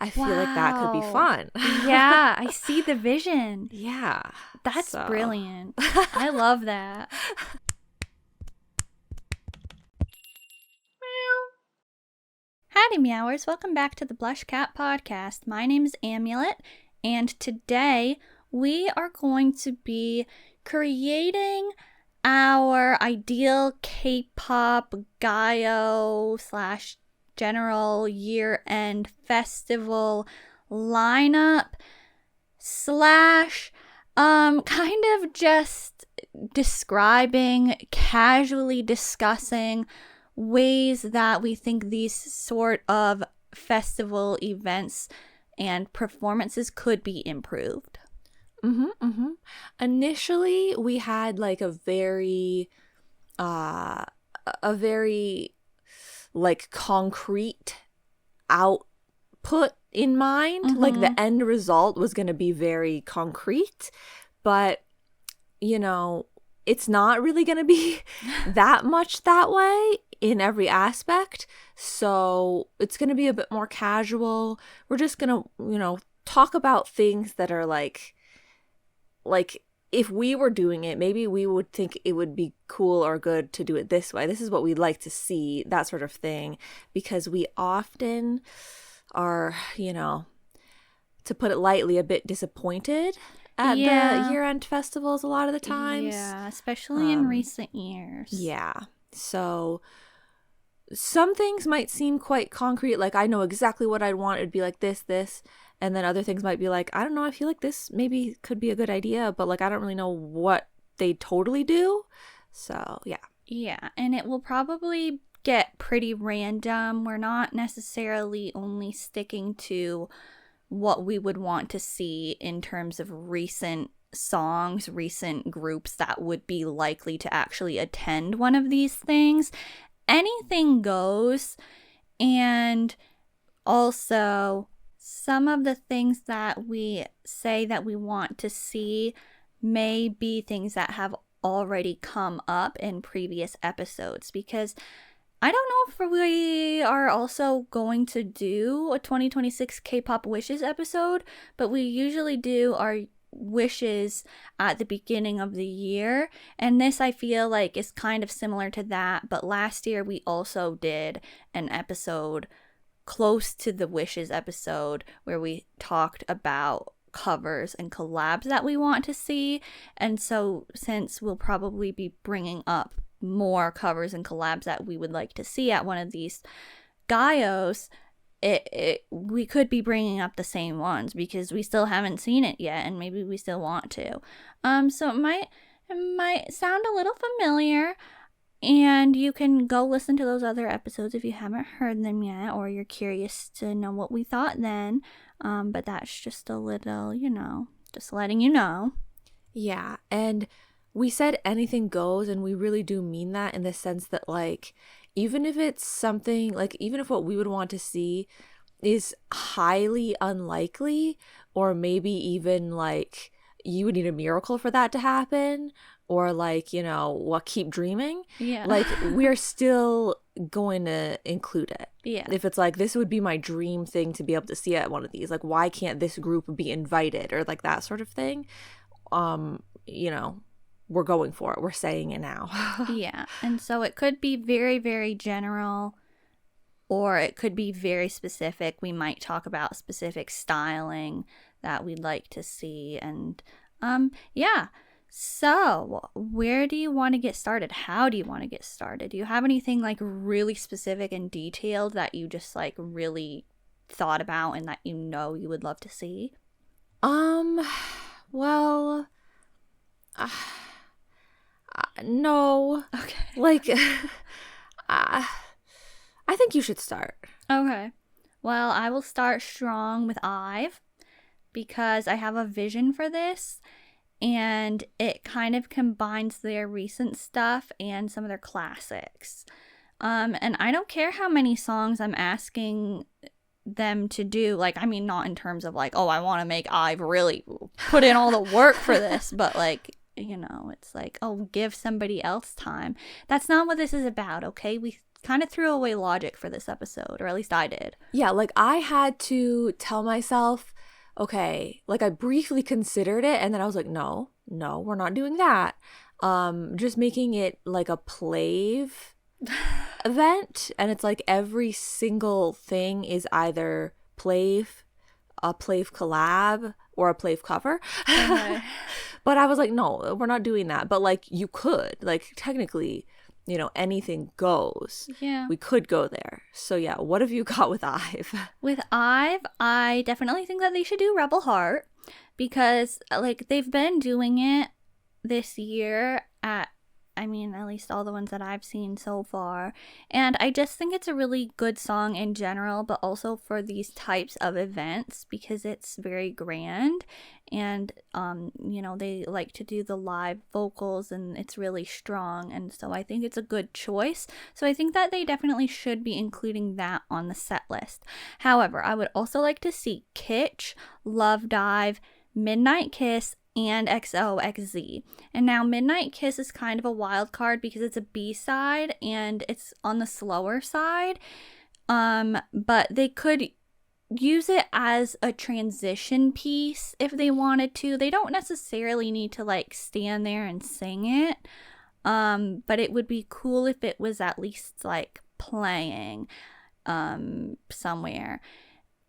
I feel like that could be fun. Yeah, I see the vision. Yeah. That's brilliant. I love that. Howdy, Meowers. Welcome back to the BlushCat podcast. My name is Amulet, and today we are going to be creating our ideal K-pop GAYO / general year-end festival lineup / kind of just casually discussing ways that we think these sort of festival events and performances could be improved. Initially, we had like a very like concrete output in mind. Like the end result was going to be very concrete, but you know, it's not really going to be that much that way in every aspect. So it's going to be a bit more casual. We're just going to, you know, talk about things that are like if we were doing it, maybe we would think it would be cool or good to do it this way. This is what we'd like to see, that sort of thing, because we often are, you know, to put it lightly, a bit disappointed at the year-end festivals a lot of the times. Yeah, especially in recent years. Yeah. So some things might seem quite concrete, like I know exactly what I'd want. It'd be like this. And then other things might be like, I don't know, I feel like this maybe could be a good idea, but like I don't really know what they totally do. So, yeah. Yeah, and it will probably get pretty random. We're not necessarily only sticking to what we would want to see in terms of recent songs, recent groups that would be likely to actually attend one of these things. Anything goes. And also, some of the things that we say that we want to see may be things that have already come up in previous episodes, because I don't know if we are also going to do a 2026 K-pop wishes episode, but we usually do our wishes at the beginning of the year, and this I feel like is kind of similar to that. But last year we also did an episode close to the wishes episode where we talked about covers and collabs that we want to see. And so since we'll probably be bringing up more covers and collabs that we would like to see at one of these GAYOs, we could be bringing up the same ones because we still haven't seen it yet, and maybe we still want to. So it might sound a little familiar, and you can go listen to those other episodes if you haven't heard them yet, or you're curious to know what we thought then. But that's just a little, you know, just letting you know. Yeah, and we said anything goes, and we really do mean that in the sense that, like, even if it's something, like, even if what we would want to see is highly unlikely, or maybe even, like, you would need a miracle for that to happen, or, like, you know, what, keep dreaming. Yeah. Like, we're still going to include it. Yeah. If it's like, this would be my dream thing to be able to see at one of these. Like, why can't this group be invited? Or, like, that sort of thing. You know, we're going for it. We're saying it now. Yeah. And so it could be very, very general, or it could be very specific. We might talk about specific styling that we'd like to see. And yeah. So where do you want to get started? How do you want to get started? Do you have anything like really specific and detailed that you just like really thought about and that you know you would love to see? Well, no. Okay. Like, I think you should start. Okay. Well, I will start strong with IVE because I have a vision for this, and it kind of combines their recent stuff and some of their classics. And I don't care how many songs I'm asking them to do. Like, I mean, not in terms of like, oh, I want to make IVE really put in all the work for this, but like, you know, it's like, oh, give somebody else time. That's not what this is about, okay? We kind of threw away logic for this episode, or at least I did. Yeah, like I had to tell myself, okay, like I briefly considered it and then I was like, no, we're not doing that. Just making it like a plave event, and it's like every single thing is either plave, a plave collab, or a plave cover. Okay. But I was like, no, we're not doing that. But like you could, like technically, you know, anything goes. Yeah. We could go there. So yeah, what have you got with Ive? With Ive, I definitely think that they should do Rebel Heart, because like they've been doing it this year at least all the ones that I've seen so far. And I just think it's a really good song in general, but also for these types of events because it's very grand. And, you know, they like to do the live vocals and it's really strong. And so I think it's a good choice. So I think that they definitely should be including that on the set list. However, I would also like to see Kitsch, Love Dive, Midnight Kiss, and XOXZ. And now Midnight Kiss is kind of a wild card because it's a B-side and it's on the slower side. But they could use it as a transition piece if they wanted to. They don't necessarily need to like stand there and sing it. But it would be cool if it was at least like playing somewhere.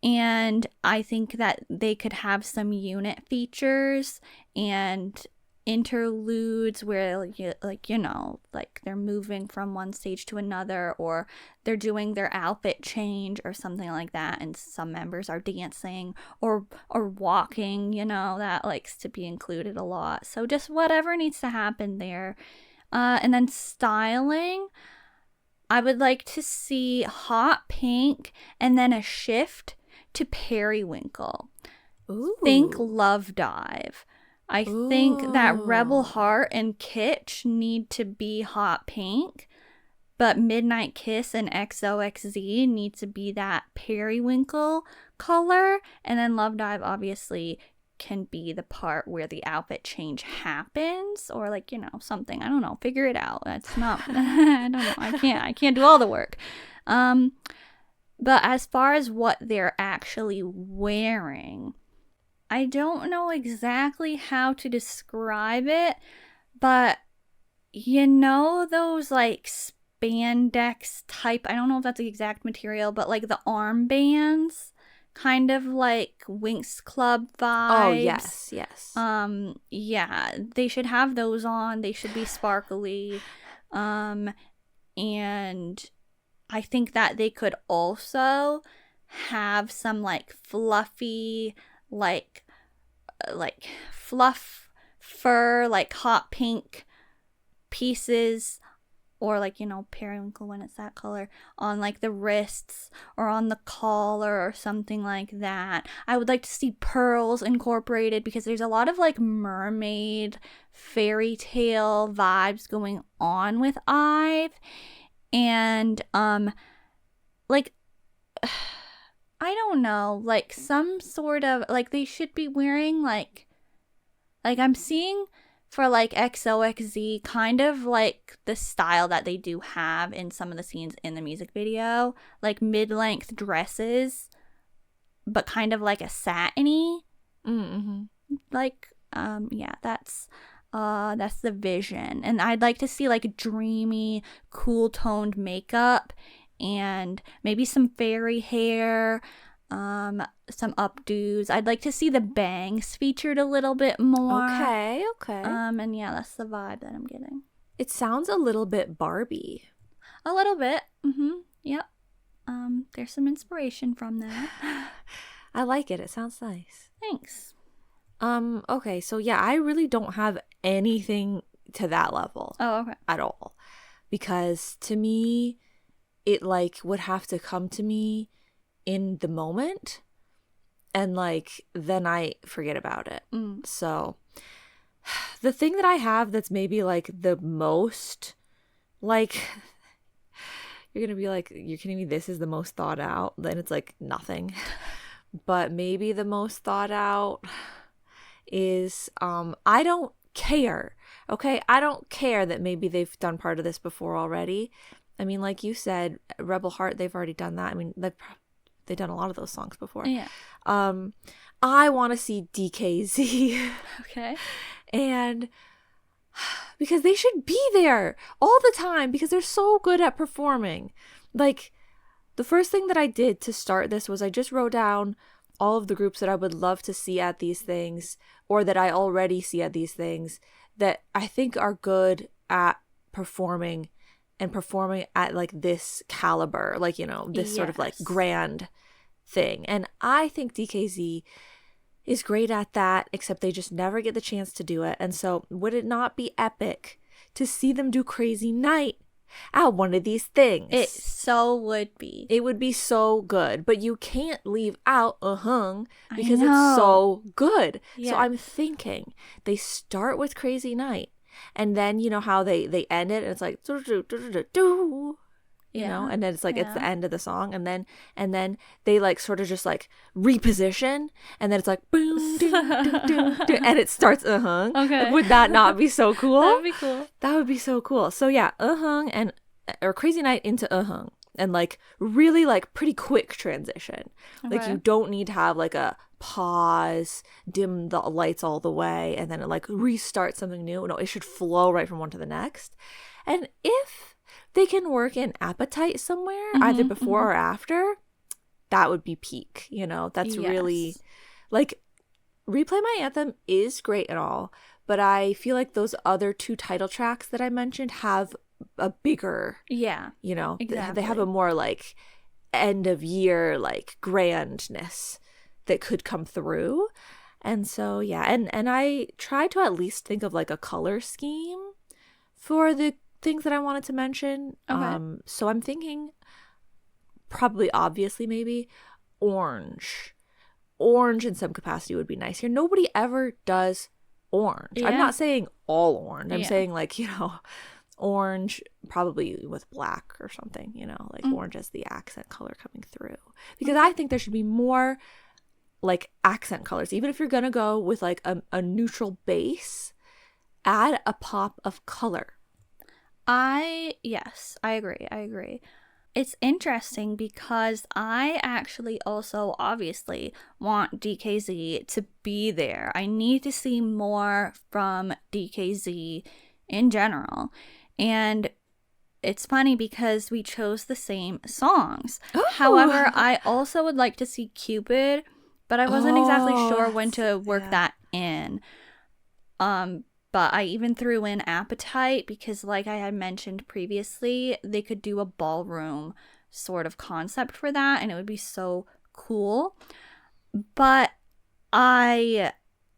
And I think that they could have some unit features and interludes where, like, you know, like they're moving from one stage to another, or they're doing their outfit change or something like that. And some members are dancing or walking, you know, that likes to be included a lot. So just whatever needs to happen there. And then styling, I would like to see hot pink and then a shift to periwinkle. Ooh. Think Love Dive. I think that Rebel Heart and Kitsch need to be hot pink, but Midnight Kiss and XOXZ need to be that periwinkle color, and then Love Dive obviously can be the part where the outfit change happens, or like, you know, something. I don't know. Figure it out. That's not I don't know. I can't do all the work. But as far as what they're actually wearing, I don't know exactly how to describe it, but you know those like spandex type, I don't know if that's the exact material, but like the armbands, kind of like Winx Club vibes. Oh, yes. Yeah, they should have those on. They should be sparkly. And I think that they could also have some like fluffy, like fluff fur, like hot pink pieces, or like, you know, periwinkle when it's that color, on like the wrists or on the collar or something like that. I would like to see pearls incorporated because there's a lot of like mermaid fairy tale vibes going on with Ive. And like I don't know, like some sort of like they should be wearing like I'm seeing for like XOXZ kind of like the style that they do have in some of the scenes in the music video, like mid-length dresses, but kind of like a satiny. Mm-hmm. Like yeah, that's the vision. And I'd like to see like dreamy, cool toned makeup and maybe some fairy hair, some updos. I'd like to see the bangs featured a little bit more. Okay. And yeah, that's the vibe that I'm getting. It sounds a little bit Barbie. A little bit. Yep. There's some inspiration from that. I like it. It sounds nice. Thanks. Okay, so yeah, I really don't have anything to that level. Oh, okay. At all. Because to me, it like would have to come to me in the moment, and like then I forget about it. So the thing that I have that's maybe like the most like you're gonna be like, you're kidding me, this is the most thought out, then it's like nothing. But maybe the most thought out is I don't care. Okay, I don't care that maybe they've done part of this before already. I mean, like you said, Rebel Heart, they've already done that. I mean, they've done a lot of those songs before. Yeah. I want to see DKZ. Okay. And because they should be there all the time because they're so good at performing. Like, the first thing that I did to start this was I just wrote down all of the groups that I would love to see at these things, or that I already see at these things, that I think are good at performing and performing at like this caliber, like, you know, this sort of like grand thing. And I think DKZ is great at that, except they just never get the chance to do it. And so would it not be epic to see them do Crazy Night at one of these things? It so would be. It would be so good, but you can't leave out because it's so good. Yes. So I'm thinking they start with Crazy Night, and then you know how they end it, and it's like do. You know, and then it's like it's the end of the song, and then they like sort of just like reposition, and then it's like boom, doo, doo, doo, doo, and it starts Okay. Would that not be so cool? That'd be cool. That would be so cool. So yeah, and or Crazy Night into and like really like pretty quick transition. Okay. Like you don't need to have like a pause, dim the lights all the way, and then it like restart something new. No, it should flow right from one to the next. And if they can work in Appetite somewhere, either before or after, that would be peak. You know, that's really like Replay My Anthem is great and all, but I feel like those other two title tracks that I mentioned have a bigger, you know, exactly. They have a more like end of year like grandness that could come through. And so yeah, and I try to at least think of like a color scheme for the things that I wanted to mention. Okay. So I'm thinking probably obviously maybe orange in some capacity would be nice here. Nobody ever does orange. I'm not saying all orange. I'm saying like, you know, orange probably with black or something, you know, like orange as the accent color coming through, because I think there should be more like accent colors. Even if you're gonna go with like a neutral base, add a pop of color. I agree. It's interesting because I actually also obviously want DKZ to be there. I need to see more from DKZ in general. And it's funny because we chose the same songs. Ooh. However, I also would like to see Cupid, but I wasn't exactly sure when to work that in. But I even threw in Appetite because, like I had mentioned previously, they could do a ballroom sort of concept for that, and it would be so cool. But I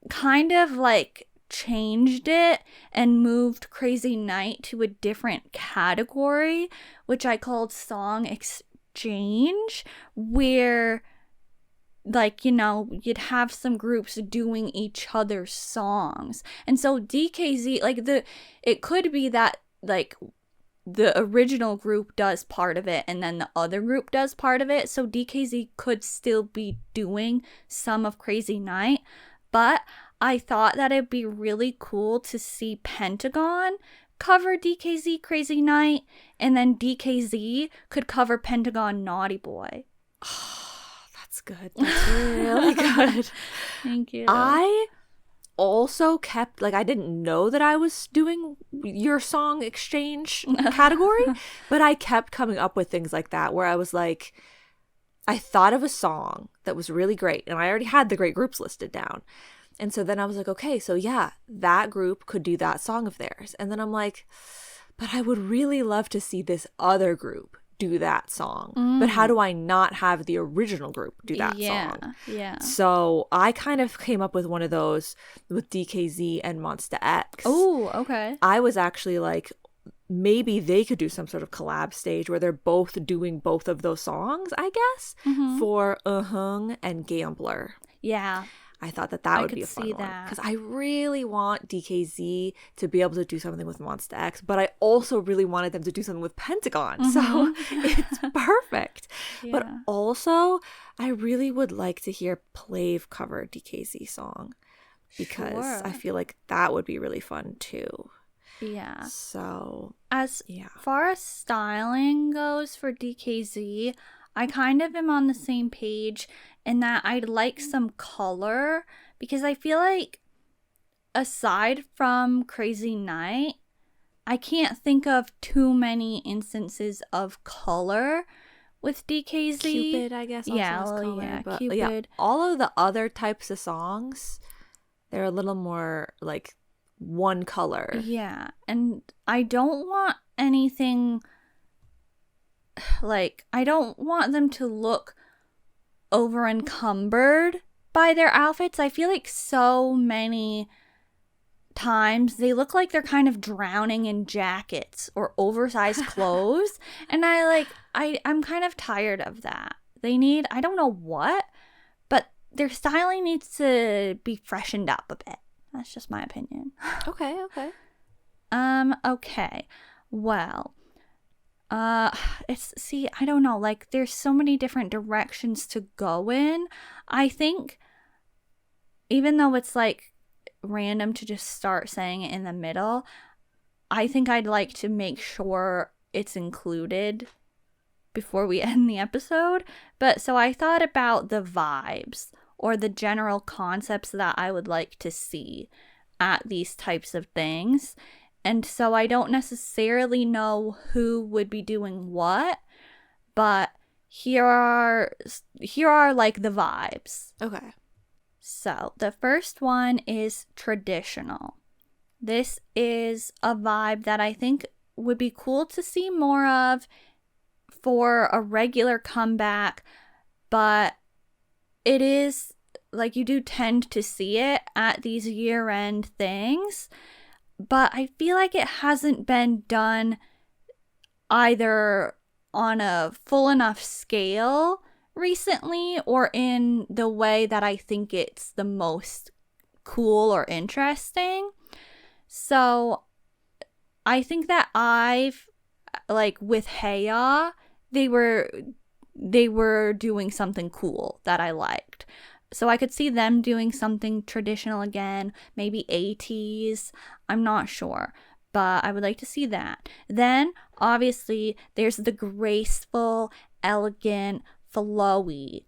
kind of like changed it and moved Crazy Night to a different category, which I called Song Exchange, where, like, you know, you'd have some groups doing each other's songs. And so DKZ, like, it could be that, like, the original group does part of it and then the other group does part of it. So DKZ could still be doing some of Crazy Night. But I thought that it'd be really cool to see Pentagon cover DKZ Crazy Night, and then DKZ could cover Pentagon Naughty Boy. That's good. That's really good. Thank you. I also kept, like, I didn't know that I was doing your song exchange category, but I kept coming up with things like that where I was like, I thought of a song that was really great, and I already had the great groups listed down. And so then I was like, okay, so yeah, that group could do that song of theirs. And then I'm like, but I would really love to see this other group do that song. But how do I not have the original group do that song? Yeah. So I kind of came up with one of those with DKZ and Monsta X. Oh, okay. I was actually like, maybe they could do some sort of collab stage where they're both doing both of those songs, I guess, for and Gambler. Yeah. I thought that would be a fun one, because I really want DKZ to be able to do something with Monsta X, but I also really wanted them to do something with Pentagon. So it's perfect. Yeah. But also, I really would like to hear Plav cover a DKZ song, because I feel like that would be really fun too. Yeah. So, as yeah. far as styling goes for DKZ, I kind of am on the same page in that I'd like some color, because I feel like aside from Crazy Night, I can't think of too many instances of color with DKZ. Cupid, I guess, also yeah, has well, color. yeah, But Cupid. yeah, all of the other types of songs, they're a little more like one color. Yeah, and I don't want anything like, I don't want them to look over encumbered by their outfits. I feel like so many times they look like they're kind of drowning in jackets or oversized clothes, and I'm kind of tired of that. They need, I don't know what, but their styling needs to be freshened up a bit. That's just my opinion. Okay. Okay. Well, I don't know, like, there's so many different directions to go in. I think even though it's like random to just start saying it in the middle, I think I'd like to make sure it's included before we end the episode. But so I thought about the vibes or the general concepts that I would like to see at these types of things. And so I don't necessarily know who would be doing what, but here are like the vibes. Okay. So the first one is traditional. This is a vibe that I think would be cool to see more of for a regular comeback, but it is like, you do tend to see it at these year-end things, but I feel like it hasn't been done either on a full enough scale recently or in the way that I think it's the most cool or interesting. So I think that I've, like, with Heya, they were doing something cool that I liked. So I could see them doing something traditional again, maybe 80s, I'm not sure, but I would like to see that. Then, obviously, there's the graceful, elegant, flowy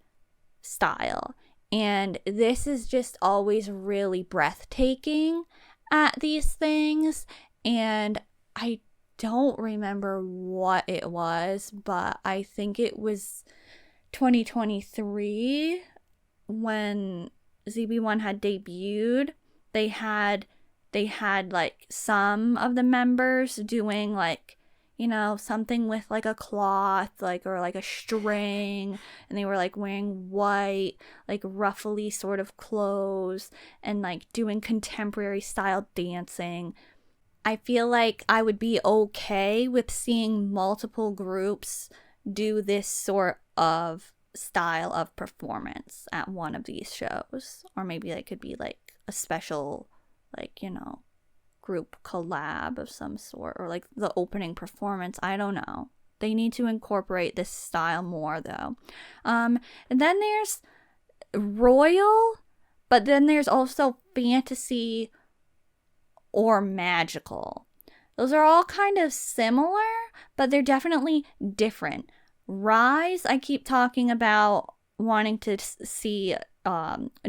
style. And this is just always really breathtaking at these things. And I don't remember what it was, but I think it was 2023 when ZB1 had debuted. They had like some of the members doing, like, you know, something with like a cloth, like, or like a string, and they were like wearing white, like ruffly sort of clothes and like doing contemporary style dancing. I feel like I would be okay with seeing multiple groups do this sort of style of performance at one of these shows. Or maybe it could be like a special, like, you know, group collab of some sort, or like the opening performance. I don't know. They need to incorporate this style more, though. And then there's royal, but then there's also fantasy or magical. Those are all kind of similar, but they're definitely different. Rise, I keep talking about wanting to see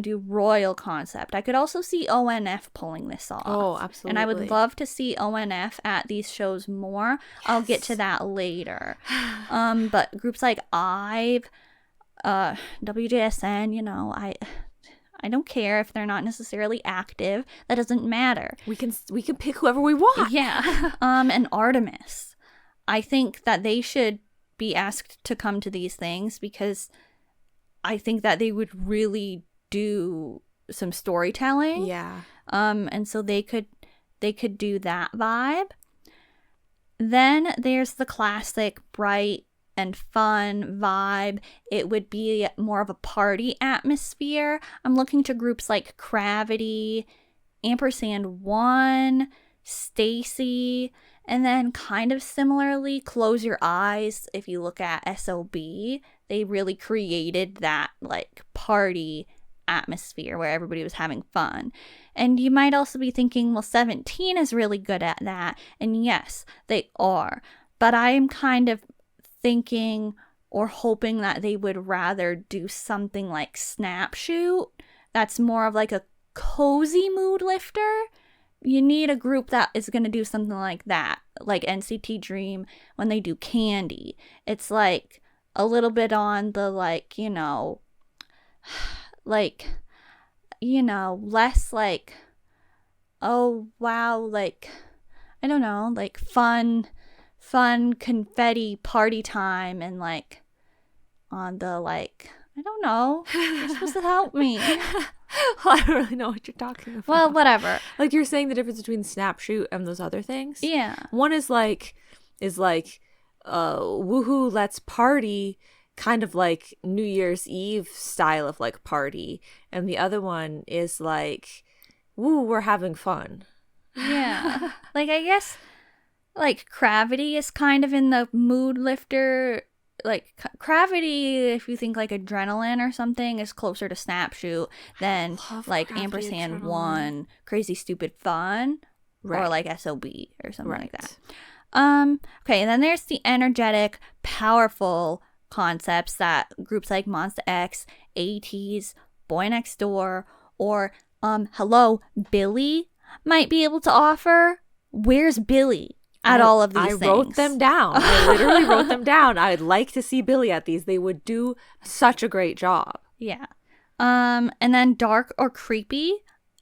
do royal concept. I could also see ONF pulling this off. Oh, absolutely. And I would love to see ONF at these shows more. Yes. I'll get to that later. But groups like IVE, WJSN, you know, I don't care if they're not necessarily active. That doesn't matter. We can pick whoever we want. Yeah. And Artemis, I think that they should be asked to come to these things, because I think that they would really do some storytelling. Yeah. And so they could do that vibe. Then there's the classic bright and fun vibe. It would be more of a party atmosphere. I'm looking to groups like Gravity, ampers&one, Stacy, and then kind of similarly, Close Your Eyes. If you look at SOB, they really created that like party atmosphere where everybody was having fun. And you might also be thinking, well, 17 is really good at that. And yes, they are. But I'm kind of thinking or hoping that they would rather do something like Snapshoot. That's more of like a cozy mood lifter. You need a group that is going to do something like that, like NCT Dream when they do Candy. It's like a little bit on the like, less like, oh wow, like, I don't know, like fun confetti party time, and like on the like, I don't know, you're supposed to help me. Well, I don't really know what you're talking about. Well, whatever. Like, you're saying the difference between Snapshoot and those other things? Yeah. One is like woohoo, let's party, kind of like New Year's Eve style of like party. And the other one is like, woo, we're having fun. Yeah. Like, I guess like Gravity is kind of in the mood lifter. Like Gravity, if you think like Adrenaline or something, is closer to Snapshoot than like ampers&one, Crazy Stupid Fun, right, or like SOB or something right, like that. Okay, and then there's the energetic, powerful concepts that groups like Monsta X, ATEEZ, Boy Next Door, or Hello, Billy might be able to offer. Where's Billy at all of these things? I wrote them down. I literally wrote them down. I'd like to see Billy at these. They would do such a great job. Yeah. And then dark or creepy.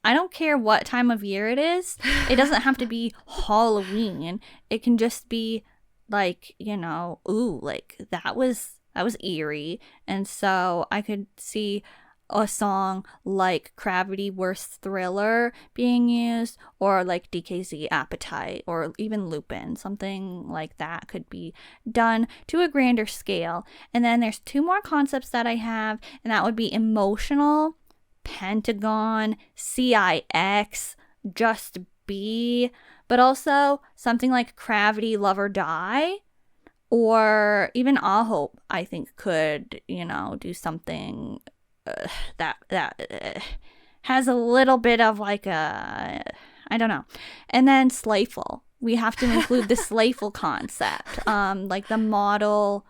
I don't care what time of year it is. It doesn't have to be Halloween. It can just be like, ooh, like that was eerie. And so I could see a song like Gravity Worst Thriller being used, or like DKZ Appetite, or even Lupin. Something like that could be done to a grander scale. And then there's two more concepts that I have, and that would be emotional, Pentagon, CIX, Just Be, but also something like Gravity Love or Die, or even Hope, I think could, do something that has a little bit of like a, I don't know. And then Slayful. We have to include the Slayful concept. Like the model,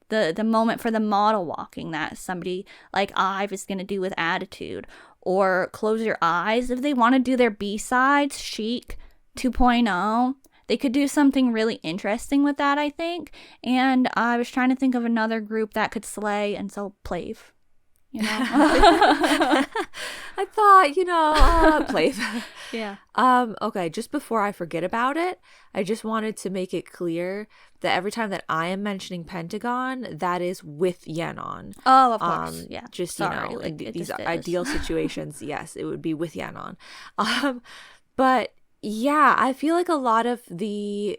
the moment for the model walking that somebody like Ive is going to do with Attitude. Or Close Your Eyes. If they want to do their B-sides, Chic 2.0, they could do something really interesting with that, I think. And I was trying to think of another group that could slay, and so Plave. I thought, Plave. Yeah. Okay, just before I forget about it, I just wanted to make it clear that every time that I am mentioning Pentagon, that is with Yenon. Oh, of course. Yeah. Just, sorry, in these just ideal situations, yes, it would be with Yenon. But yeah, I feel like a lot of the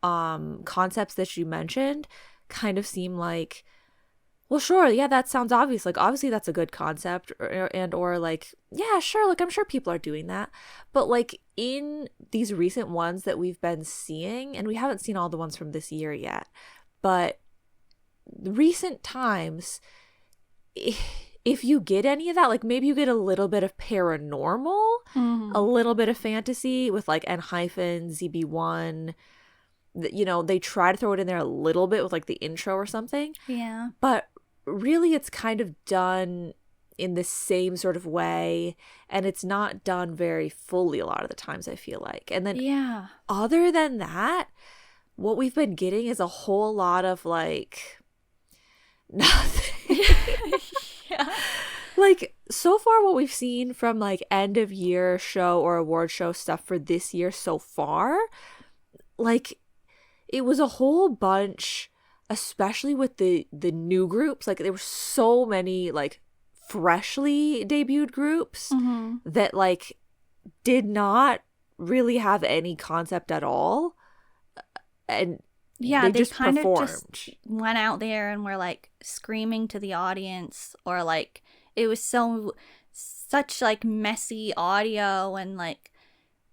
concepts that you mentioned kind of seem like, well, sure, yeah, that sounds obvious. Like, obviously, that's a good concept, or like, yeah, sure, like, I'm sure people are doing that. But like in these recent ones that we've been seeing, and we haven't seen all the ones from this year yet, but recent times, if you get any of that, like maybe you get a little bit of paranormal, a little bit of fantasy with like N-hyphen, ZB1. They try to throw it in there a little bit with like the intro or something. Yeah. But really it's kind of done in the same sort of way, and it's not done very fully a lot of the times, I feel like. And then other than that, what we've been getting is a whole lot of like nothing. Yeah. Like, so far what we've seen from like end of year show or award show stuff for this year so far, like it was a whole bunch, especially with the new groups. Like there were so many like freshly debuted groups that like did not really have any concept at all, and they just kind performed. Of just went out there and were like screaming to the audience, or like it was such like messy audio, and like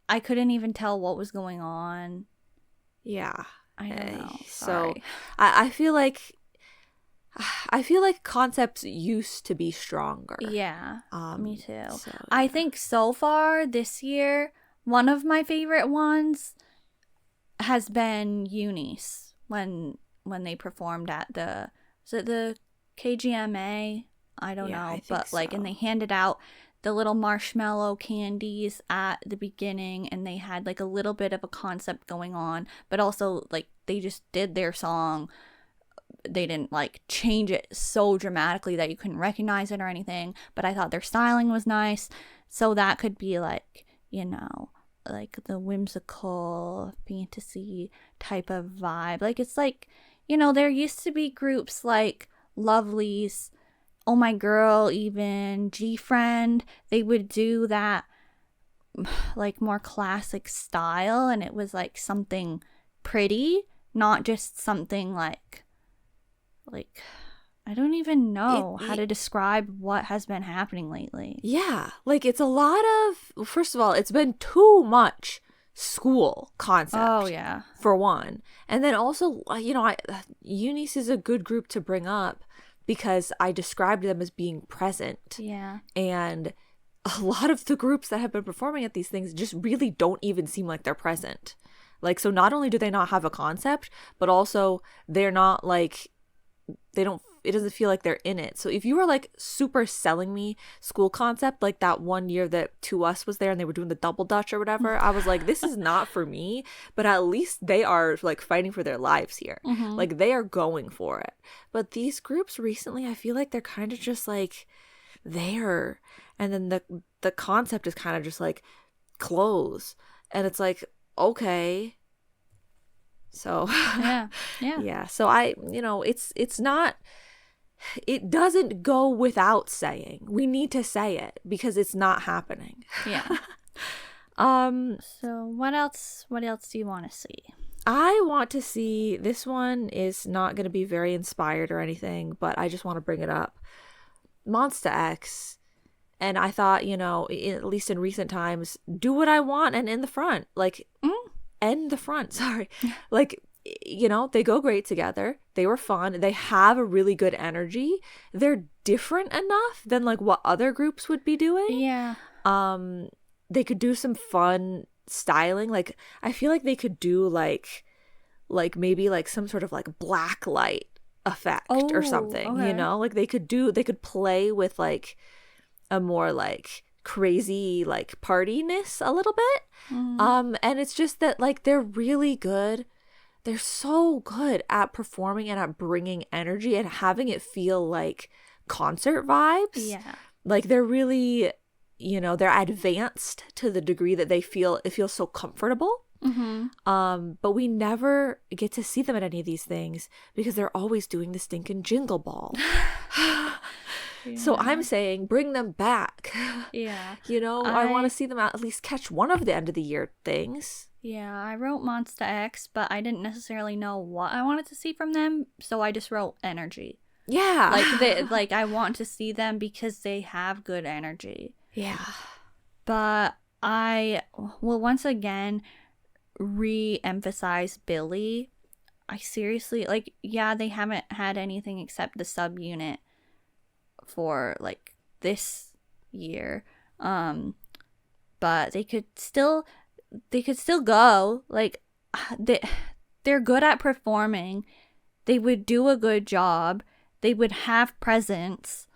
I couldn't even tell what was going on. Yeah, I don't know. So I feel like I feel like concepts used to be stronger. Yeah, me too. So, I think so far this year, one of my favorite ones has been Eunice when they performed at the KGMA? I don't know, but like, and they handed out the little marshmallow candies at the beginning, and they had like a little bit of a concept going on, but also like they just did their song. They didn't like change it so dramatically that you couldn't recognize it or anything, but I thought their styling was nice. So that could be like, you know, like the whimsical fantasy type of vibe. Like, it's like, you know, there used to be groups like Lovelyz, Oh My Girl, even G-Friend. They would do that like more classic style, and it was like something pretty, not just something like I don't even know how to describe what has been happening lately. Yeah, like it's a lot of, first of all, it's been too much school concept. Oh, yeah. For one. And then also, you know, Eunice is a good group to bring up because I described them as being present. Yeah. And a lot of the groups that have been performing at these things just really don't even seem like they're present. Like, so not only do they not have a concept, but also they're not like, it doesn't feel like they're in it. So if you were like super selling me school concept, like that one year that To Us was there and they were doing the double dutch or whatever, I was like, this is not for me, but at least they are like fighting for their lives here. Mm-hmm. Like they are going for it. But these groups recently, I feel like they're kind of just like there. And then the concept is kind of just like clothes. And it's like, okay. So yeah. So you know, it's not, it doesn't go without saying. We need to say it because it's not happening. Yeah. So what else do you want to see? I want to see, this one is not going to be very inspired or anything, but I just want to bring it up. Monsta X. And I thought, you know, at least in recent times, do what I want and in the front. Like, end the front, sorry. Like, you know, they go great together. They were fun. They have a really good energy. They're different enough than like what other groups would be doing. Yeah. They could do some fun styling. Like, I feel like they could do like maybe like some sort of like black light effect or something, okay. You know? Like they could play with like a more like crazy like partiness a little bit. And it's just that like they're really good. They're so good at performing and at bringing energy and having it feel like concert vibes. Yeah. Like they're really, you know, they're advanced to the degree that it feels so comfortable. But we never get to see them at any of these things because they're always doing the stinking jingle ball. So I'm saying bring them back. Yeah. You know, I want to see them at least catch one of the end of the year things. Yeah, I wrote Monsta X, but I didn't necessarily know what I wanted to see from them, so I just wrote energy. Yeah. Like I want to see them because they have good energy. Yeah. But I will once again re-emphasize Billy. I seriously, like, yeah, they haven't had anything except the subunit for like this year, but they could still go. Like they're good at performing. They would do a good job. They would have presence.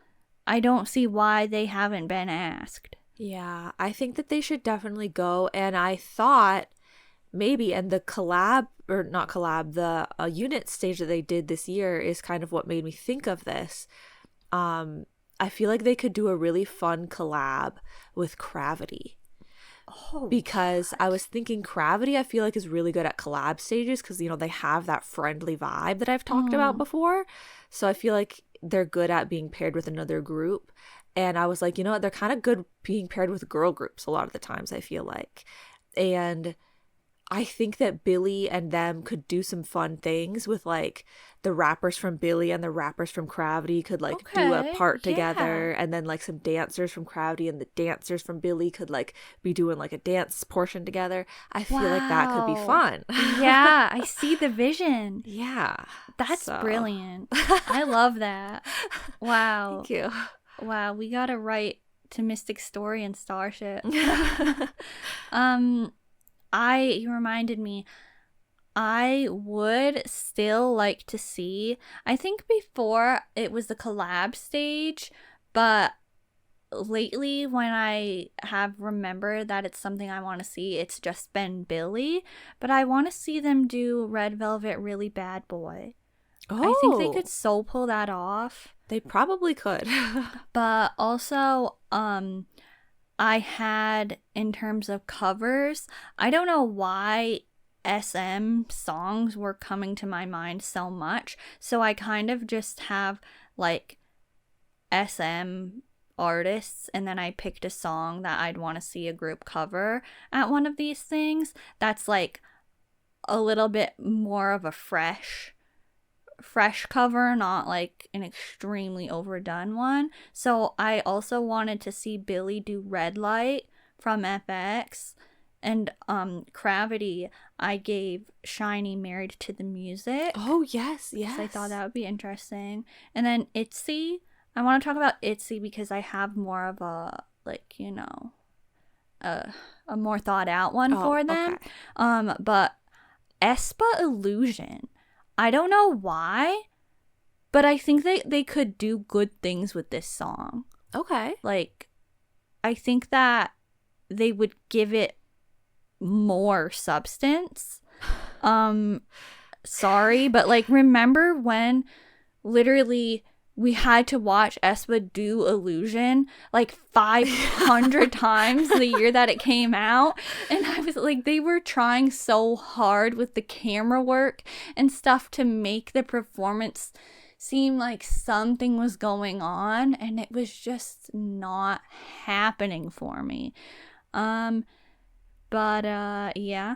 I don't see why they haven't been asked. Yeah, I think that they should definitely go. And I thought maybe, and the unit stage that they did this year is kind of what made me think of this. I feel like they could do a really fun collab with Gravity. Because I was thinking Gravity, I feel like, is really good at collab stages because, you know, they have that friendly vibe that I've talked about before. So I feel like they're good at being paired with another group. And I was like, you know what, they're kind of good being paired with girl groups a lot of the times, I feel like. And I think that Billy and them could do some fun things with like the rappers from Billy and the rappers from Gravity could like do a part together, and then like some dancers from Gravity and the dancers from Billy could like be doing like a dance portion together. I feel like that could be fun. Yeah, I see the vision. Yeah. That's brilliant. I love that. Wow. Thank you. Wow, we gotta write to Mystic Story and Starship. You reminded me, I would still like to see, I think before it was the collab stage, but lately when I have remembered that it's something I want to see, it's just been Billy, but I want to see them do Red Velvet Really Bad Boy. Oh. I think they could so pull that off. They probably could. But also, I had, in terms of covers, I don't know why SM songs were coming to my mind so much. So I kind of just have like SM artists, and then I picked a song that I'd want to see a group cover at one of these things that's like a little bit more of a fresh cover, not like an extremely overdone one. So I also wanted to see Billy do Red Light from FX, and Gravity I gave Shiny Married to the Music. Oh yes. I thought that would be interesting. And then ITZY, I want to talk about ITZY because I have more of a, like, you know, a more thought out one for them. Okay. But aespa Illusion, I don't know why, but I think they could do good things with this song. Okay. Like, I think that they would give it more substance. Sorry, but like, remember when literally we had to watch aespa do Illusion like 500 times the year that it came out, and I was like, they were trying so hard with the camera work and stuff to make the performance seem like something was going on, and it was just not happening for me. But yeah.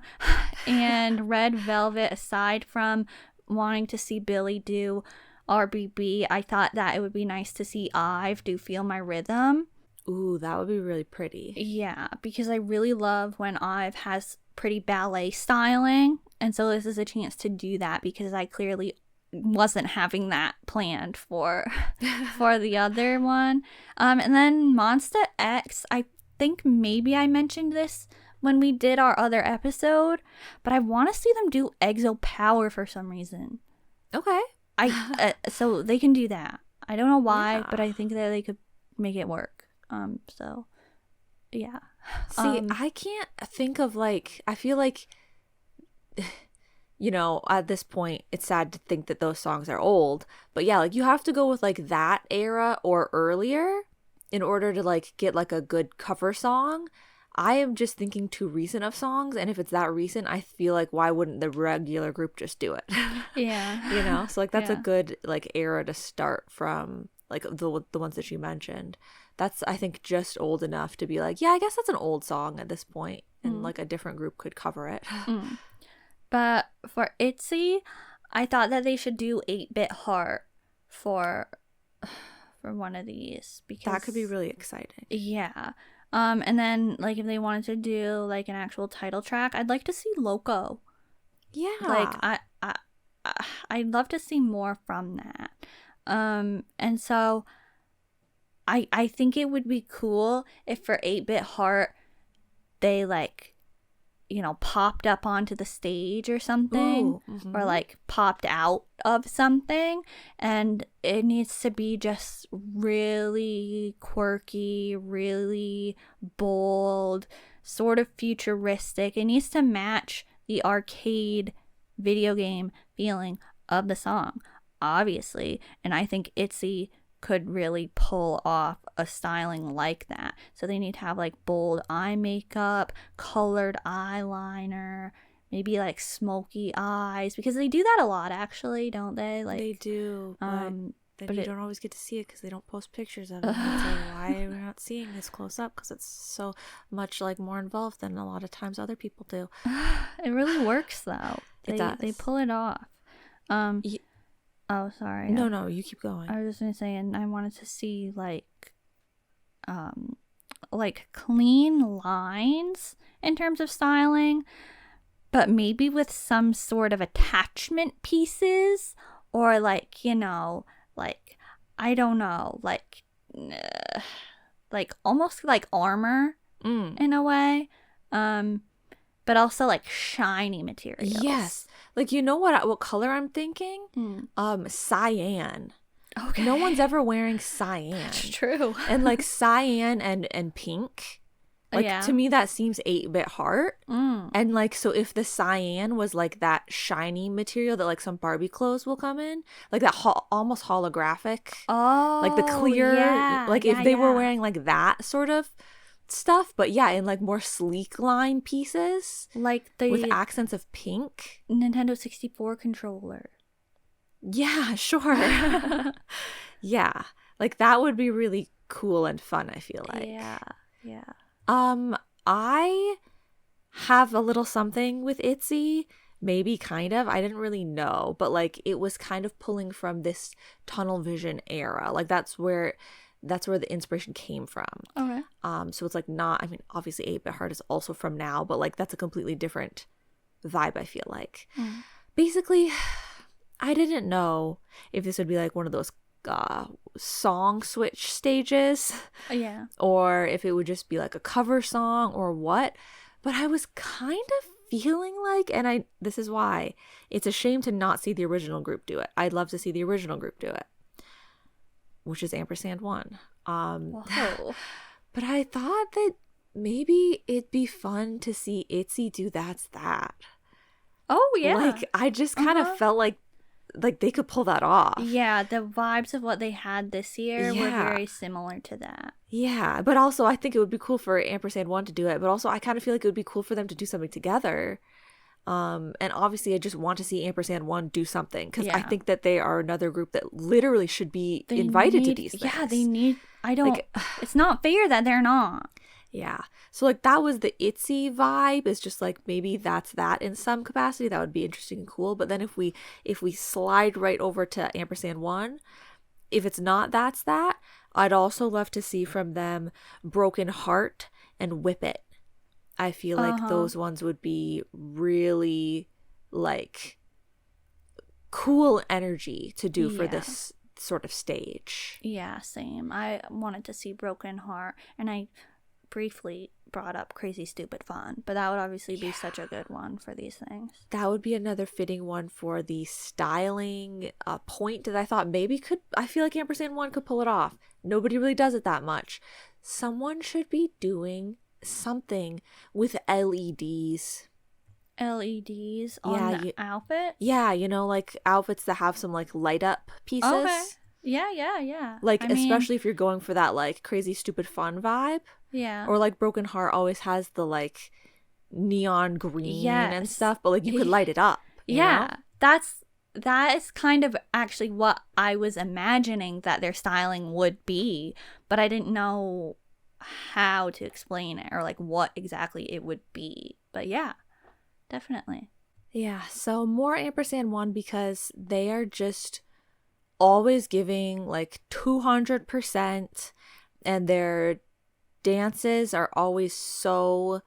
And Red Velvet, aside from wanting to see Billy do RBB, I thought that it would be nice to see IVE do Feel My Rhythm. Ooh, that would be really pretty. Yeah, because I really love when IVE has pretty ballet styling, and so this is a chance to do that because I clearly wasn't having that planned for the other one. And then Monsta X, I think maybe I mentioned this when we did our other episode, but I want to see them do EXO Power for some reason. Okay. So they can do that. I don't know why, but I think that they could make it work. So yeah. See, I can't think of like, I feel like, you know, at this point it's sad to think that those songs are old, but yeah, like you have to go with like that era or earlier in order to like get like a good cover song. I am just thinking too recent of songs, and if it's that recent, I feel like why wouldn't the regular group just do it? Yeah. You know, so like that's a good like era to start from, like the ones that you mentioned. That's, I think, just old enough to be like, yeah, I guess that's an old song at this point, and like a different group could cover it. But for ITZY, I thought that they should do 8-Bit Heart for one of these, because that could be really exciting. Yeah. And then like if they wanted to do like an actual title track, I'd like to see Loco. Yeah. Like I'd love to see more from that. And so I think it would be cool if for 8-Bit Heart they like, you know, popped up onto the stage or something. Ooh, or like popped out of something, and it needs to be just really quirky, really bold, sort of futuristic. It needs to match the arcade video game feeling of the song, obviously, and I think ITZY could really pull off a styling like that. So they need to have like bold eye makeup, colored eyeliner, maybe like smoky eyes, because they do that a lot actually, don't they? Like they do. then But you don't always get to see it because they don't post pictures of it. It's like, why are we not seeing this close up? Because it's so much like more involved than a lot of times other people do. It really works though. It does. They pull it off. Oh, sorry. No, you keep going. I was just gonna say, and I wanted to see like clean lines in terms of styling, but maybe with some sort of attachment pieces, or like, you know, like, I don't know, like almost like armor in a way, but also like shiny materials. Yes, like, you know what color I'm thinking? Cyan. Okay. No one's ever wearing cyan. That's true. And like cyan and pink, like, to me that seems 8-bit heart. And like, so if the cyan was like that shiny material that like some Barbie clothes will come in, like that almost holographic, like the clear, like if they were wearing like that sort of stuff, but yeah, in like more sleek line pieces, like the with accents of pink. Nintendo 64 controller. Yeah, sure. Yeah, like that would be really cool and fun, I feel like. Yeah. I have a little something with Itzy, maybe, kind of. I didn't really know, but like it was kind of pulling from this tunnel vision era. Like that's where the inspiration came from. Okay. So it's like not, I mean, obviously 8-bit heart is also from now, but like that's a completely different vibe, I feel like. Basically, I didn't know if this would be like one of those song switch stages, or if it would just be like a cover song or what, but I was kind of feeling like, and this is why it's a shame to not see the original group do it. I'd love to see the original group do it, which is ampers&one. Whoa. But I thought that maybe it'd be fun to see Itzy do That's That. Oh yeah, like I just kind of felt like they could pull that off. Yeah, the vibes of what they had this year were very similar to that. Yeah, but also I think it would be cool for ampers&one to do it, but also I kind of feel like it would be cool for them to do something together. And obviously I just want to see ampers&one do something, because I think that they are another group that literally should be invited to these things. Yeah, they need, it's not fair that they're not. Yeah. So like that was the Itzy vibe, is just like maybe That's That in some capacity. That would be interesting and cool. But then if we slide right over to ampers&one, if it's not That's That, I'd also love to see from them Broken Heart and Whip It. I feel like those ones would be really like cool energy to do for this sort of stage. Yeah, same. I wanted to see Broken Heart, and I briefly brought up Crazy Stupid Fun, but that would obviously be such a good one for these things. That would be another fitting one for the styling point that I thought maybe I feel like ampers&one could pull it off. Nobody really does it that much. Someone should be doing something with LEDs. LEDs on the outfit? Yeah, you know, like outfits that have some like light up pieces. Okay. Yeah. Like, especially if you're going for that like Crazy Stupid Fun vibe. Yeah. Or like Broken Heart always has the like neon green and stuff, but like you could light it up. You know? That is kind of actually what I was imagining that their styling would be, but I didn't know how to explain it or like what exactly it would be. But yeah, definitely. Yeah, so more ampers&one, because they are just always giving like 200%, and their dances are always so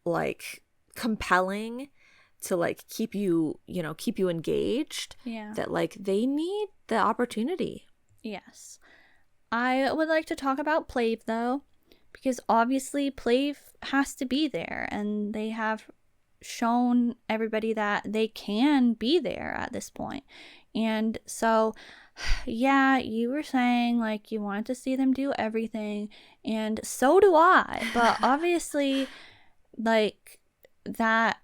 like compelling to like keep you engaged, that like they need the opportunity. Yes. I would like to talk about Plave though, because obviously Plave has to be there, and they have shown everybody that they can be there at this point. And so yeah, you were saying like you wanted to see them do everything, and so do I, but obviously like that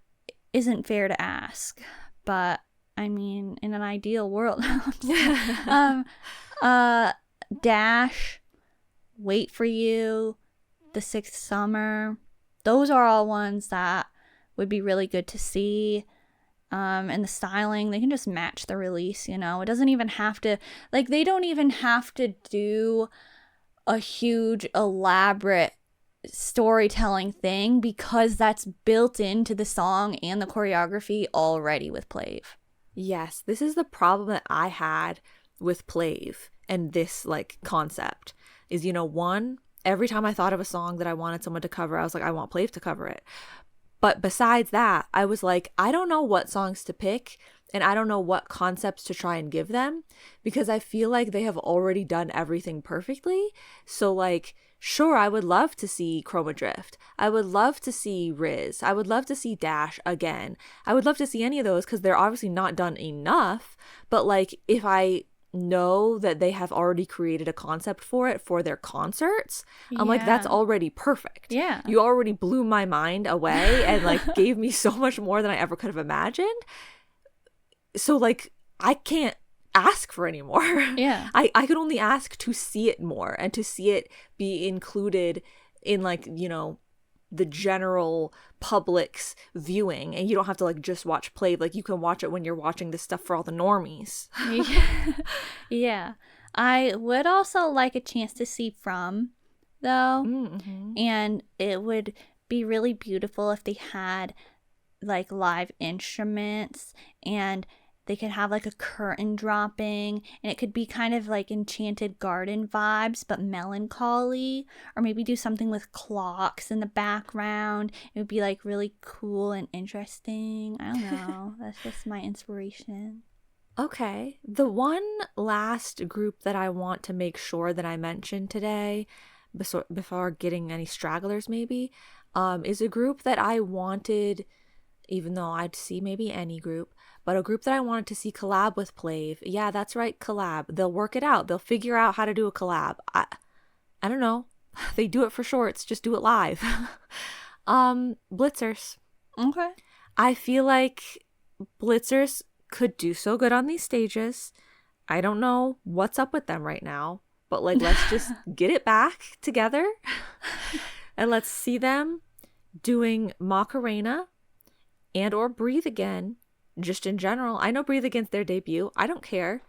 isn't fair to ask. But I mean, in an ideal world, Dash, Wait for You, The Sixth Summer, those are all ones that would be really good to see. And the styling, they can just match the release, you know. It doesn't even have to, like, they don't even have to do a huge elaborate storytelling thing, because that's built into the song and the choreography already with Plav. Yes, this is the problem that I had with Plav and this like concept is, you know, one, every time I thought of a song that I wanted someone to cover, I was like, I want Plav to cover it. But besides that, I was like, I don't know what songs to pick and I don't know what concepts to try and give them, because I feel like they have already done everything perfectly. So like, sure, I would love to see Chroma Drift. I would love to see Riz. I would love to see Dash again. I would love to see any of those because they're obviously not done enough. But like, if I know that they have already created a concept for it for their concerts, I'm like, that's already perfect. Yeah. You already blew my mind away and like gave me so much more than I ever could have imagined. So like, I can't ask for any more. Yeah. I could only ask to see it more and to see it be included in like, you know, the general public's viewing, and you don't have to like just watch Play, like you can watch it when you're watching this stuff for all the normies. Yeah. I would also like a chance to see From, though. Mm-hmm. And it would be really beautiful if they had like live instruments, and they could have like a curtain dropping, and it could be kind of like Enchanted Garden vibes, but melancholy, or maybe do something with clocks in the background. It would be like really cool and interesting. I don't know. That's just my inspiration. Okay. The one last group that I want to make sure that I mention today, before getting any stragglers maybe, is a group that I wanted, even though I'd see maybe any group, but a group that I wanted to see collab with Plav. Yeah, that's right, collab. They'll work it out. They'll figure out how to do a collab. I don't know. They do it for shorts. Just do it live. Blitzers. Okay. I feel like Blitzers could do so good on these stages. I don't know what's up with them right now, but like, let's just get it back together and let's see them doing Macarena and or Breathe Again. Just in general, I know Breathe Again's their debut. I don't care.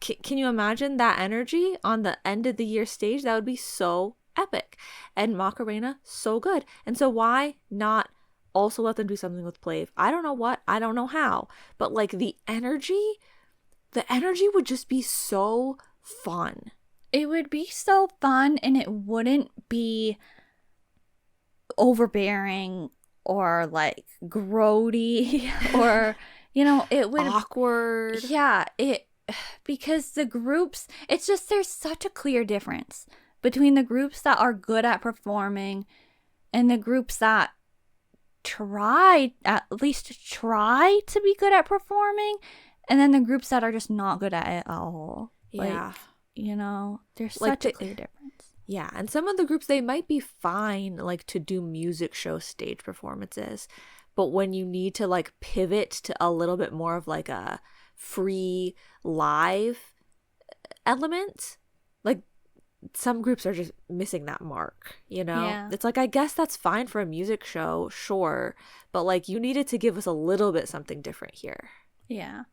Can you imagine that energy on the end of the year stage? That would be so epic. And Macarena, so good. And so why not also let them do something with Plav? I don't know what, I don't know how, but like the energy would just be so fun. It would be so fun, and it wouldn't be overbearing or like grody or, you know, it would awkward. Yeah, because the groups, it's just, there's such a clear difference between the groups that are good at performing and the groups that at least try to be good at performing, and then the groups that are just not good at it at all. Yeah. Like, you know, there's like such a clear difference. Yeah, and some of the groups, they might be fine like to do music show stage performances, but when you need to like pivot to a little bit more of like a free live element, like some groups are just missing that mark, you know? Yeah. It's like, I guess that's fine for a music show, sure, but like you needed to give us a little bit something different here. Yeah.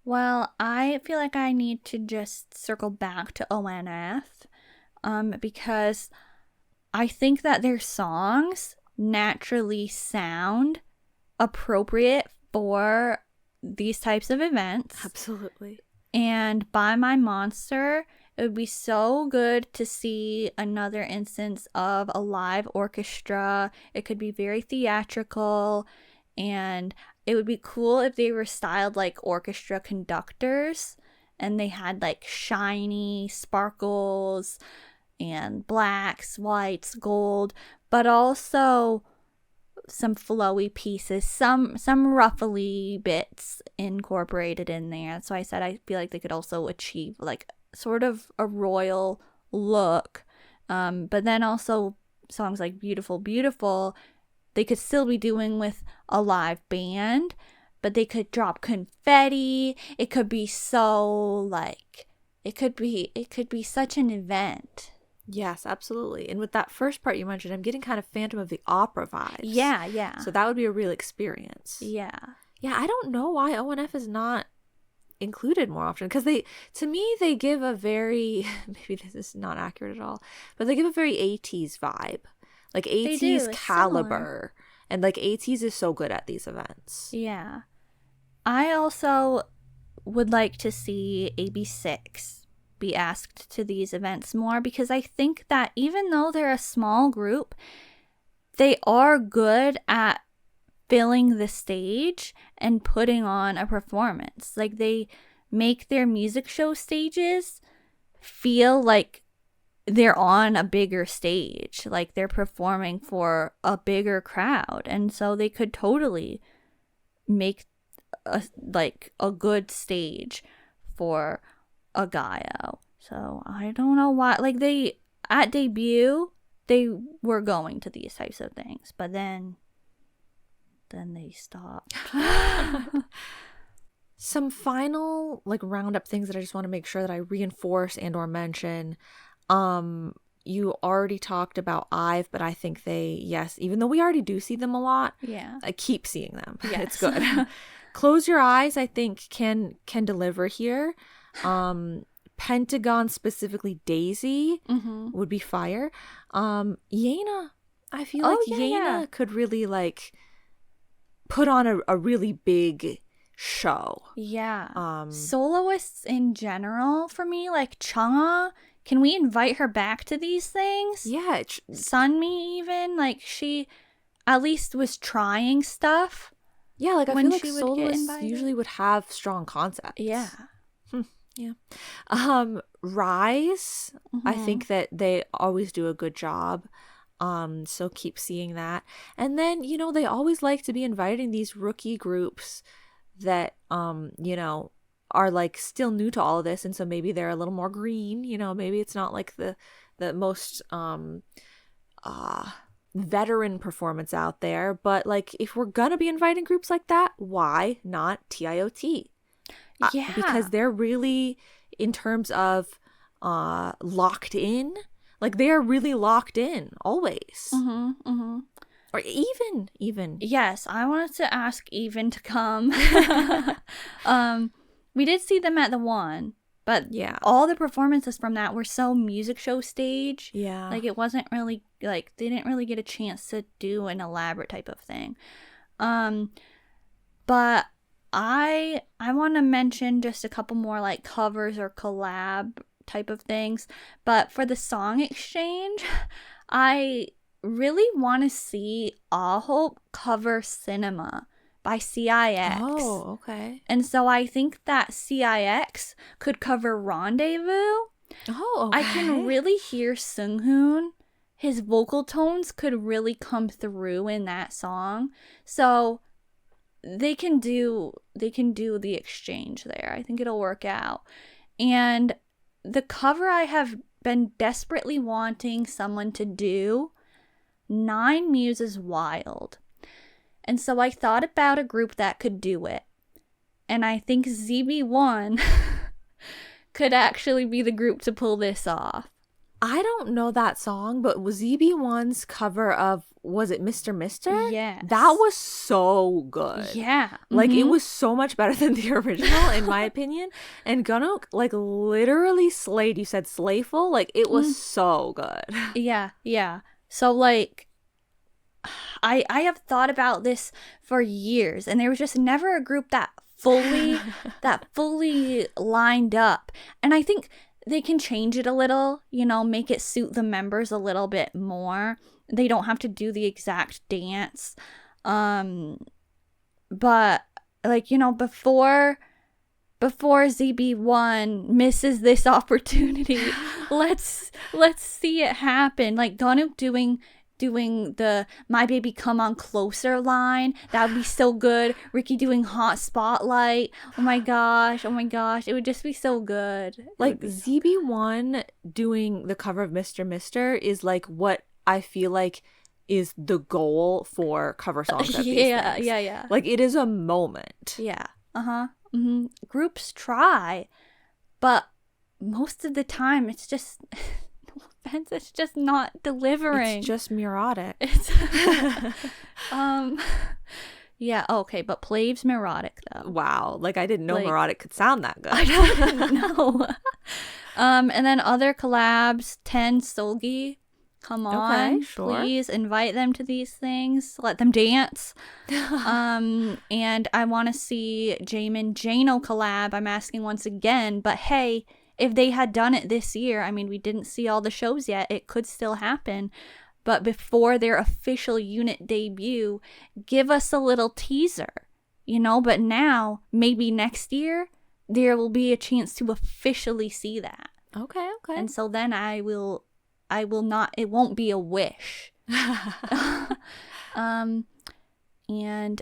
Well, I feel like I need to just circle back to ONF, because I think that their songs naturally sound appropriate for these types of events. Absolutely. And By My Monster, it would be so good to see another instance of a live orchestra. It could be very theatrical, and it would be cool if they were styled like orchestra conductors and they had like shiny sparkles and blacks, whites, gold, but also some flowy pieces, some ruffly bits incorporated in there. That's why I said I feel like they could also achieve like sort of a royal look. But then also songs like Beautiful, Beautiful, they could still be doing with a live band, but they could drop confetti. It could be so like, it could be such an event. Yes, absolutely. And with that first part you mentioned, I'm getting kind of Phantom of the Opera vibes. Yeah. So that would be a real experience. Yeah. Yeah, I don't know why ONF is not included more often, because to me they give a very maybe this is not accurate at all, but they give a very 80s vibe, like 80s caliber, and like 80s is so good at these events. Yeah, I also would like to see AB6 be asked to these events more, because I think that even though they're a small group, they are good at filling the stage and putting on a performance. Like, they make their music show stages feel like they're on a bigger stage, like they're performing for a bigger crowd, and so they could totally make a good stage for a Gayo. So I don't know why, like, they at debut they were going to these types of things, but then they stopped. Some final like roundup things that I just want to make sure that I reinforce and or mention. You already talked about IVE, but I think yes, even though we already do see them a lot, Yeah, I keep seeing them. yes. It's good. Close Your Eyes, I think can deliver here. Pentagon, specifically Daisy, would be fire. Yena, I feel like Yena could really like put on a really big show. Yeah. Soloists in general for me, like Chang'e, can we invite her back to these things? Yeah. Sunmi even, like, she at least was trying stuff. Yeah, like I feel like soloists usually would have strong concepts. Yeah. Yeah. Rise, I think that they always do a good job. So keep seeing that. And then, they always like to be inviting these rookie groups that, are like still new to all of this. And so maybe they're a little more green, maybe it's not like the most, veteran performance out there. But like, if we're gonna be inviting groups like that, why not TIOT? Yeah. Because they're really, in terms of locked in, like they are really locked in always. Or even. Yes, I wanted to ask Even to come. We did see them at the one, but yeah, all the performances from that were so music show stage. Yeah. Like, it wasn't really, like, they didn't really get a chance to do an elaborate type of thing. But I want to mention just a couple more like covers or collab type of things. But for the song exchange, I really want to see All Hope cover Cinema by CIX. Oh, okay. And so I think that CIX could cover Rendezvous. Oh, okay. I can really hear Seunghoon. His vocal tones could really come through in that song. So they can do the exchange there. I think it'll work out. And the cover I have been desperately wanting someone to do, Nine Muses Wild. And so I thought about a group that could do it. And I think ZB1 could actually be the group to pull this off. I don't know that song, but was ZB1's cover of, was it Mr. Mister? Yes. That was so good. Yeah. Like, it was so much better than the original, in my opinion. And Gunnook, like, literally slayed. You said slayful? Like, it was so good. Yeah. So, like, I have thought about this for years, and there was just never a group that fully lined up. And I think they can change it a little, make it suit the members a little bit more. They don't have to do the exact dance. But like, before ZB1 misses this opportunity, let's see it happen. Like Gunnook doing the My Baby Come On Closer line, that would be so good. Ricky doing Hot Spotlight, oh my gosh, it would just be so good. Like ZB1 doing the cover of Mr. Mister is like what I feel like is the goal for cover songs at these things. Yeah. Like, it is a moment. Yeah. Groups try, but most of the time it's just it's just not delivering. It's just neurotic. Yeah, okay, but Plav's melodic though. Wow, like I didn't know Like- melodic could sound that good. I don't know. And then other collabs, 10 Solgi. Come on, sure. please invite them to these things. Let them dance. And I want to see Jamin Jano collab. I'm asking once again, but hey, if they had done it this year, I mean, we didn't see all the shows yet. It could still happen. But before their official unit debut, give us a little teaser, you know? But now, maybe next year, there will be a chance to officially see that. Okay. And so then I will not, it won't be a wish. And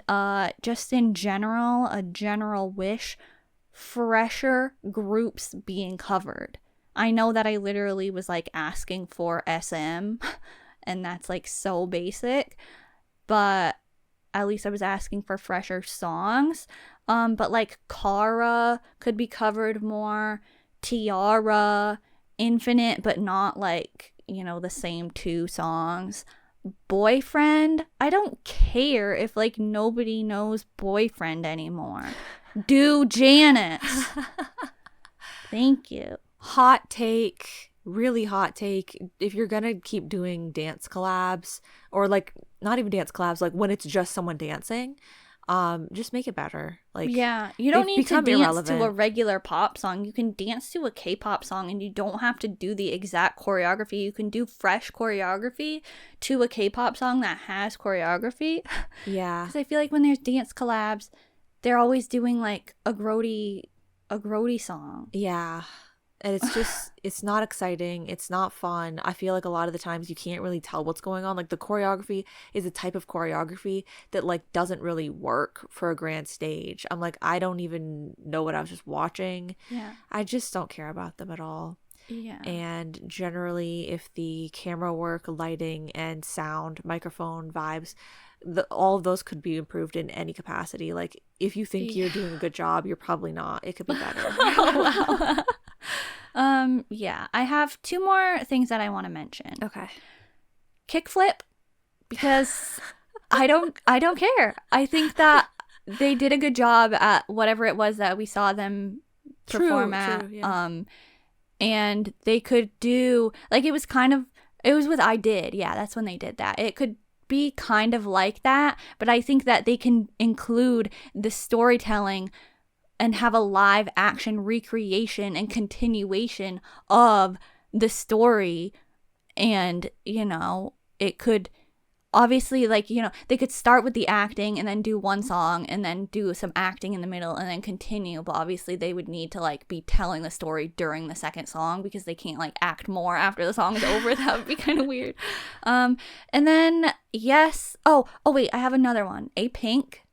just in general, a general wish, fresher groups being covered. I know that I literally was like asking for SM, and that's like so basic, but at least I was asking for fresher songs. But like Kara could be covered more, Tiara, Infinite, but not like, you know, the same 2 songs. Boyfriend, I don't care if like nobody knows Boyfriend anymore. Do Janice. Thank you. Hot take, really hot take. If you're gonna keep doing dance collabs, or like not even dance collabs, like when it's just someone dancing, just make it better. Like, yeah, you don't they've need to become dance irrelevant. to a regular pop song. You can dance to a K-pop song, and you don't have to do the exact choreography. You can do fresh choreography to a K-pop song that has choreography. Yeah. Because I feel like when there's dance collabs, they're always doing like a grody song. Yeah. And it's just, it's not exciting. It's not fun. I feel like a lot of the times you can't really tell what's going on. Like the choreography is a type of choreography that like doesn't really work for a grand stage. I'm like, I don't even know what I was just watching. Yeah. I just don't care about them at all. Yeah. And generally, if the camera work, lighting, and sound, microphone vibes, all of those could be improved in any capacity. Like if you think you're doing a good job, you're probably not. It could be better. Oh, wow. Yeah, I have 2 more things that I want to mention. Okay. Kickflip, because I don't care. I think that they did a good job at whatever it was that we saw them perform at. Yeah. And they could do like it was with I Did. Yeah, that's when they did that. It could be kind of like that, but I think that they can include the storytelling and have a live action recreation and continuation of the story. And, you know, it could obviously, like, you know, they could start with the acting and then do one song and then do some acting in the middle and then continue. But obviously they would need to like be telling the story during the second song because they can't like act more after the song is over. That would be kind of weird. And then, yes. Oh, wait, I have another one. A-Pink.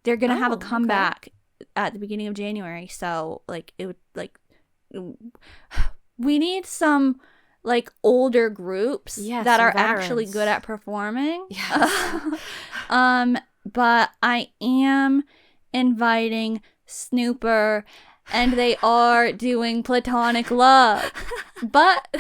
They're going to have a comeback at the beginning of January. So like it would like, we need some like older groups that are actually good at performing. Yes. But I am inviting Snooper, and they are doing Platonic Love. But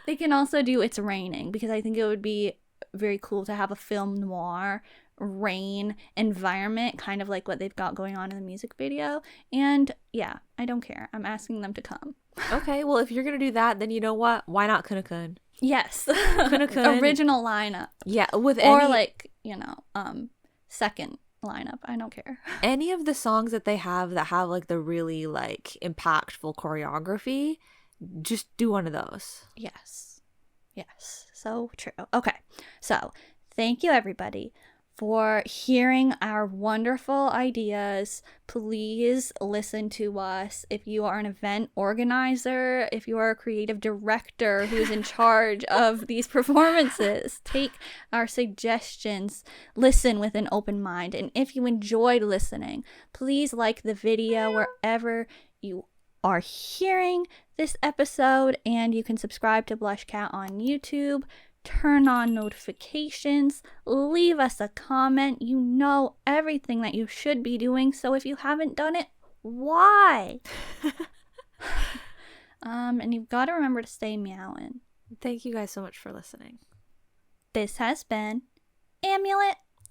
they can also do It's Raining, because I think it would be very cool to have a film noir rain environment, kind of like what they've got going on in the music video. And yeah, I don't care. I'm asking them to come. Okay, well, if you're gonna do that, then you know what? Why not Kunakun? Yes. Kunakun. Original lineup. Yeah, with or like, you know, second lineup. I don't care. Any of the songs that have like the really like impactful choreography, just do one of those. Yes. So true. Okay. So thank you everybody for hearing our wonderful ideas. Please listen to us. If you are an event organizer, if you are a creative director who is in charge of these performances, take our suggestions, listen with an open mind. And if you enjoyed listening, please like the video wherever you are hearing this episode, and you can subscribe to BlushCat on YouTube. Turn on notifications, leave us a comment. You know everything that you should be doing, so if you haven't done it, why? And you've got to remember to stay meowing. Thank you guys so much for listening. This has been Amulet